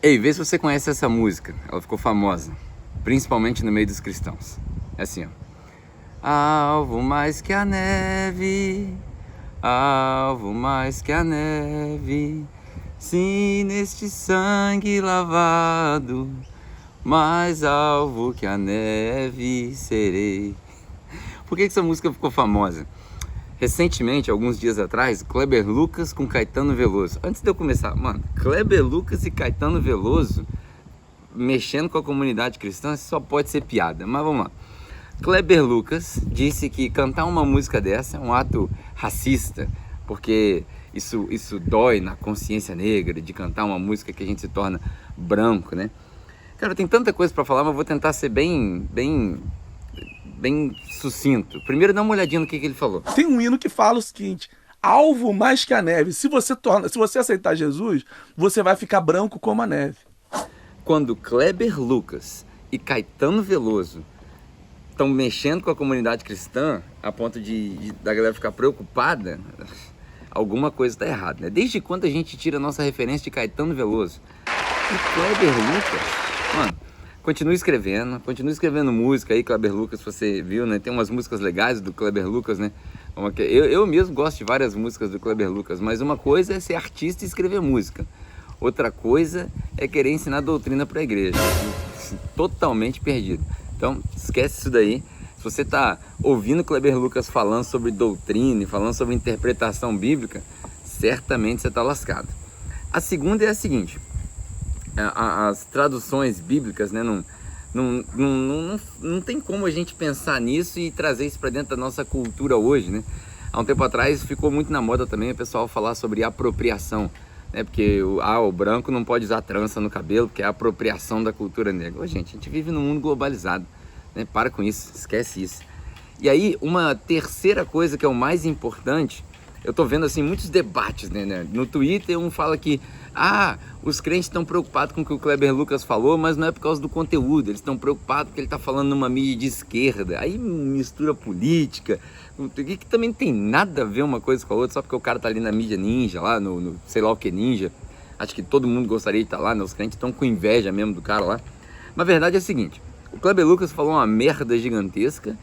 Ei, vê se você conhece essa música. Ela ficou famosa, principalmente no meio dos cristãos. É assim, ó. Alvo mais que a neve, alvo mais que a neve, sim, neste sangue lavado, mais alvo que a neve serei. Por que essa música ficou famosa? Recentemente, alguns dias atrás, Kleber Lucas com Caetano Veloso. Antes de eu começar, mano, Kleber Lucas e Caetano Veloso mexendo com a comunidade cristã só pode ser piada. Mas vamos lá. Kleber Lucas disse que cantar uma música dessa é um ato racista, porque isso dói na consciência negra de cantar uma música que a gente se torna branco, né? Cara, tem tanta coisa para falar, mas vou tentar ser bem sucinto. Primeiro, dá uma olhadinha no que ele falou. Tem um hino que fala o seguinte: alvo mais que a neve. Se você aceitar Jesus, você vai ficar branco como a neve. Quando Kleber Lucas e Caetano Veloso estão mexendo com a comunidade cristã a ponto da galera ficar preocupada, alguma coisa está errada, né? Desde quando a gente tira a nossa referência de Caetano Veloso? E Kleber Lucas, mano, continue escrevendo música aí, Kleber Lucas, você viu, né? Tem umas músicas legais do Kleber Lucas, né? Eu mesmo gosto de várias músicas do Kleber Lucas, mas uma coisa é ser artista e escrever música. Outra coisa é querer ensinar doutrina para a igreja. Totalmente perdido. Então, esquece isso daí. Se você está ouvindo Kleber Lucas falando sobre doutrina e falando sobre interpretação bíblica, certamente você está lascado. A segunda é a seguinte: as traduções bíblicas, né, não tem como a gente pensar nisso e trazer isso para dentro da nossa cultura hoje, né? Há um tempo atrás ficou muito na moda também o pessoal falar sobre apropriação, né? Porque o branco não pode usar trança no cabelo, porque é a apropriação da cultura negra. Ô, gente, a gente vive num mundo globalizado, né? Para com isso, esquece isso. E aí, uma terceira coisa que é o mais importante, eu tô vendo assim muitos debates, né? No Twitter um fala que os crentes estão preocupados com o que o Kleber Lucas falou, mas não é por causa do conteúdo, eles estão preocupados porque ele está falando numa mídia de esquerda. Aí mistura política, que também não tem nada a ver uma coisa com a outra, só porque o cara tá ali na mídia ninja, lá no sei lá o que ninja. Acho que todo mundo gostaria de estar lá, né? Os crentes estão com inveja mesmo do cara lá. Mas a verdade é a seguinte: o Kleber Lucas falou uma merda gigantesca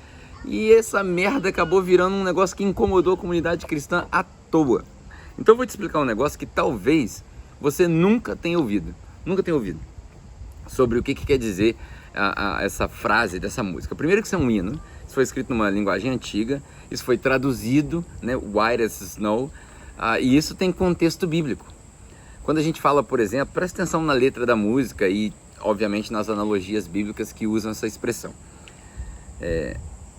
e essa merda acabou virando um negócio que incomodou a comunidade cristã à toa. Então eu vou te explicar um negócio que talvez você nunca tenha ouvido sobre o que quer dizer essa frase dessa música. Primeiro que isso é um hino, isso foi escrito numa linguagem antiga, isso foi traduzido, né, White as Snow, e isso tem contexto bíblico. Quando a gente fala, por exemplo, presta atenção na letra da música e, obviamente, nas analogias bíblicas que usam essa expressão.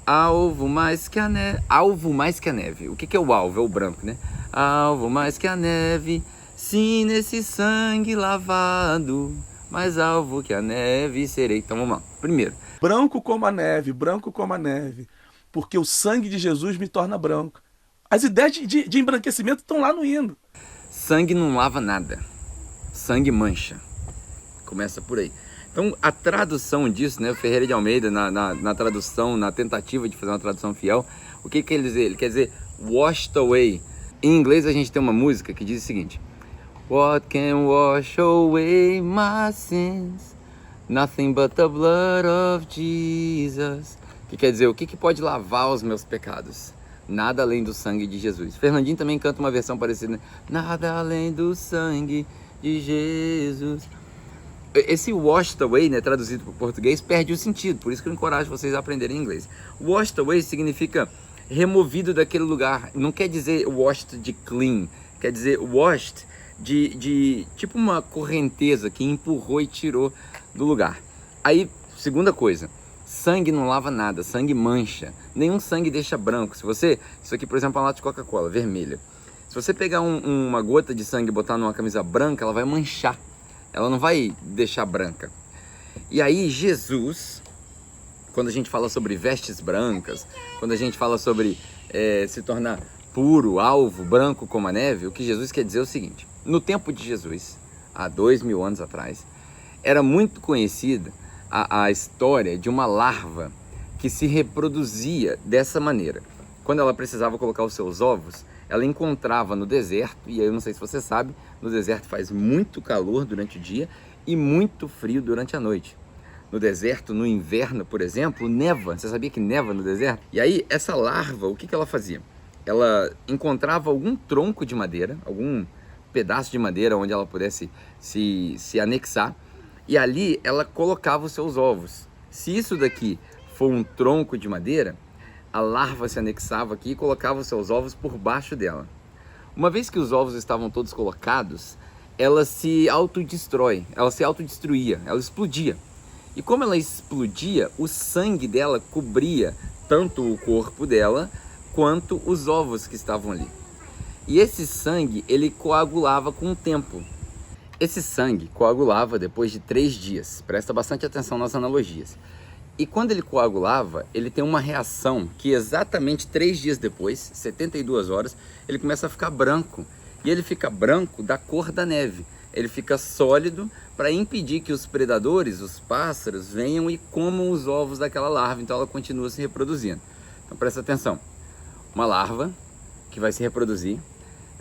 Alvo mais que a neve. Alvo mais que a neve. O que é o alvo? É o branco, né? Alvo mais que a neve, sim, nesse sangue lavado, mais alvo que a neve serei. Então vamos lá. Primeiro, Branco como a neve, branco como a neve. Porque o sangue de Jesus me torna branco. As ideias de embranquecimento estão lá no hino. sangue não lava nada. Sangue mancha. Começa por aí. Então a tradução disso, né? O Ferreira de Almeida, na tradução, na tentativa de fazer uma tradução fiel, o que quer dizer? Ele quer dizer washed away. Em inglês a gente tem uma música que diz o seguinte: What can wash away my sins? Nothing but the blood of Jesus. Que quer dizer, o que pode lavar os meus pecados? Nada além do sangue de Jesus. Fernandinho também canta uma versão parecida, né? Nada além do sangue de Jesus. Esse washed away, né, traduzido para o português, perde o sentido. Por isso que eu encorajo vocês a aprenderem inglês. Washed away significa removido daquele lugar. Não quer dizer washed de clean. Quer dizer washed de tipo uma correnteza que empurrou e tirou do lugar. Aí, segunda coisa, sangue não lava nada, sangue mancha. Nenhum sangue deixa branco. Isso aqui, por exemplo, é uma lata de Coca-Cola, vermelha. Se você pegar uma gota de sangue e botar numa camisa branca, ela vai manchar. Ela não vai deixar branca. E aí, Jesus, quando a gente fala sobre vestes brancas, quando a gente fala sobre se tornar puro, alvo, branco como a neve, o que Jesus quer dizer é o seguinte: no tempo de Jesus, há 2000 anos atrás, era muito conhecida a história de uma larva que se reproduzia dessa maneira. Quando ela precisava colocar os seus ovos, ela encontrava no deserto, e aí eu não sei se você sabe, no deserto faz muito calor durante o dia e muito frio durante a noite. No deserto, no inverno, por exemplo, neva. Você sabia que neva no deserto? E aí, essa larva, o que ela fazia? Ela encontrava algum tronco de madeira, algum pedaço de madeira onde ela pudesse se anexar, e ali ela colocava os seus ovos. Se isso daqui for um tronco de madeira, a larva se anexava aqui e colocava os seus ovos por baixo dela. Uma vez que os ovos estavam todos colocados, ela se autodestrói, ela se autodestruía, ela explodia. E como ela explodia, o sangue dela cobria tanto o corpo dela quanto os ovos que estavam ali. E esse sangue, ele coagulava com o tempo. Esse sangue coagulava depois de 3 dias. Presta bastante atenção nas analogias. E quando ele coagulava, ele tem uma reação que exatamente 3 dias depois, 72 horas, ele começa a ficar branco. E ele fica branco da cor da neve. Ele fica sólido para impedir que os predadores, os pássaros, venham e comam os ovos daquela larva. Então ela continua se reproduzindo. Então presta atenção. Uma larva que vai se reproduzir,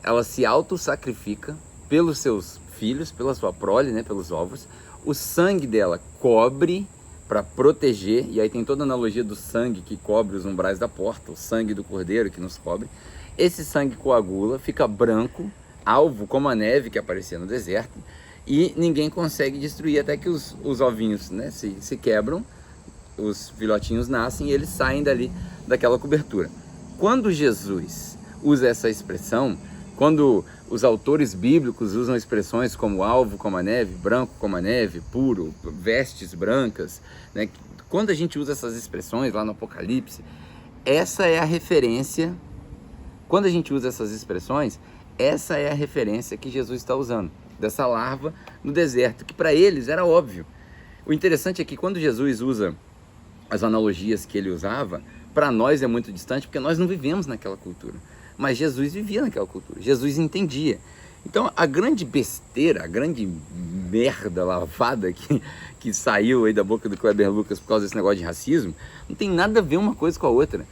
ela se auto-sacrifica pelos seus filhos, pela sua prole, né, pelos ovos. O sangue dela cobre para proteger, e aí tem toda a analogia do sangue que cobre os umbrais da porta, o sangue do cordeiro que nos cobre. Esse sangue coagula, fica branco, alvo como a neve que aparecia no deserto, e ninguém consegue destruir até que os ovinhos, né, se quebram, os filhotinhos nascem e eles saem dali daquela cobertura. Quando Jesus usa essa expressão, quando os autores bíblicos usam expressões como alvo como a neve, branco como a neve, puro, vestes brancas, né, quando a gente usa essas expressões lá no Apocalipse, essa é a referência. Quando a gente usa essas expressões, essa é a referência que Jesus está usando, dessa larva no deserto, que para eles era óbvio. O interessante é que quando Jesus usa as analogias que ele usava, para nós é muito distante, porque nós não vivemos naquela cultura. Mas Jesus vivia naquela cultura, Jesus entendia. Então a grande besteira, a grande merda lavada que saiu aí da boca do Kleber Lucas por causa desse negócio de racismo, não tem nada a ver uma coisa com a outra.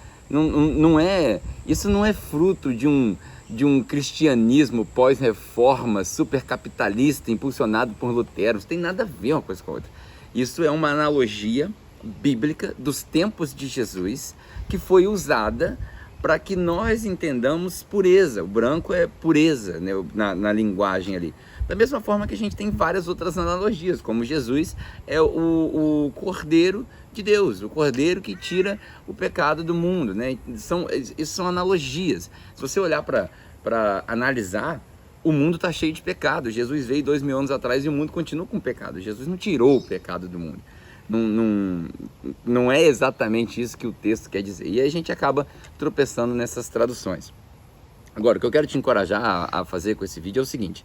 Isso não é fruto de um cristianismo pós-reforma, supercapitalista, impulsionado por Lutero. Isso tem nada a ver uma coisa com a outra. Isso é uma analogia bíblica dos tempos de Jesus que foi usada para que nós entendamos pureza. O branco é pureza, né, na linguagem ali. Da mesma forma que a gente tem várias outras analogias, como Jesus é o Cordeiro de Deus, o Cordeiro que tira o pecado do mundo, né? Isso são analogias. Se você olhar para analisar, o mundo está cheio de pecado. Jesus veio 2000 anos atrás e o mundo continua com pecado. Jesus não tirou o pecado do mundo. Não é exatamente isso que o texto quer dizer. E aí a gente acaba tropeçando nessas traduções. Agora, o que eu quero te encorajar a fazer com esse vídeo é o seguinte.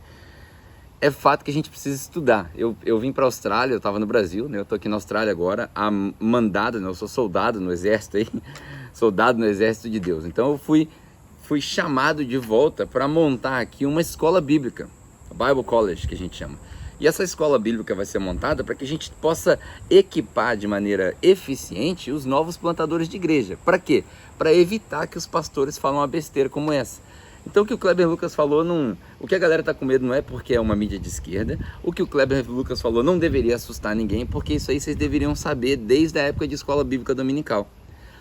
É fato que a gente precisa estudar. Eu vim para a Austrália, eu estava no Brasil, né? Eu estou aqui na Austrália agora, mandado, né? Eu sou soldado no exército aí, soldado no exército de Deus. Então eu fui chamado de volta para montar aqui uma escola bíblica, a Bible College que a gente chama. E essa escola bíblica vai ser montada para que a gente possa equipar de maneira eficiente os novos plantadores de igreja. Para quê? Para evitar que os pastores falem uma besteira como essa. Então o que o Kleber Lucas falou, o que a galera está com medo não é porque é uma mídia de esquerda. O que o Kleber Lucas falou não deveria assustar ninguém, porque isso aí vocês deveriam saber desde a época de escola bíblica dominical.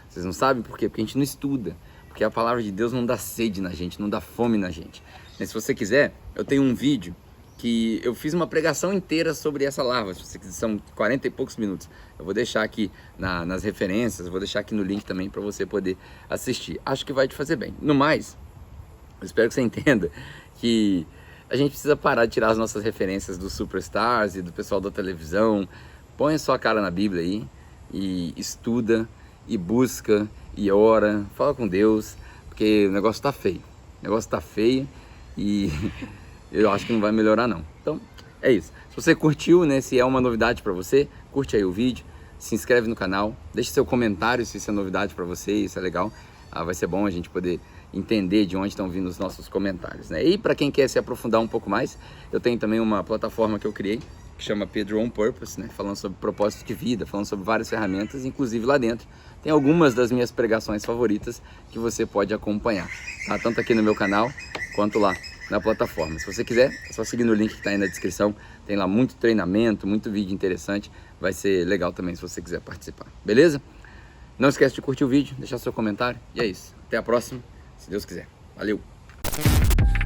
Vocês não sabem por quê? Porque a gente não estuda. Porque a palavra de Deus não dá sede na gente, não dá fome na gente. Mas se você quiser, eu tenho um vídeo que eu fiz uma pregação inteira sobre essa larva, são 40 e poucos minutos. Eu vou deixar aqui nas referências, vou deixar aqui no link também para você poder assistir. Acho que vai te fazer bem. No mais, eu espero que você entenda que a gente precisa parar de tirar as nossas referências dos superstars e do pessoal da televisão. Põe a sua cara na Bíblia aí e estuda e busca e ora, fala com Deus, porque o negócio tá feio. O negócio tá feio e eu acho que não vai melhorar não. Então, é isso. Se você curtiu, né, se é uma novidade para você, curte aí o vídeo, se inscreve no canal, deixe seu comentário se isso é novidade para você, isso é legal. Vai ser bom a gente poder entender de onde estão vindo os nossos comentários, né? E para quem quer se aprofundar um pouco mais, eu tenho também uma plataforma que eu criei, que chama Pedro On Purpose, né? Falando sobre propósito de vida, falando sobre várias ferramentas, inclusive lá dentro tem algumas das minhas pregações favoritas que você pode acompanhar, tá? Tanto aqui no meu canal quanto lá na plataforma. Se você quiser, é só seguir no link que está aí na descrição, tem lá muito treinamento, muito vídeo interessante, vai ser legal também se você quiser participar, beleza? Não esquece de curtir o vídeo, deixar seu comentário, e é isso. Até a próxima, se Deus quiser. Valeu!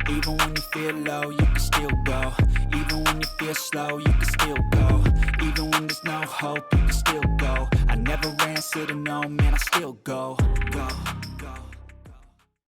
Even when you feel low, you can still go. Even when you feel slow, you can still go. Even when there's no hope, you can still go. I never answer to no, man, I still go.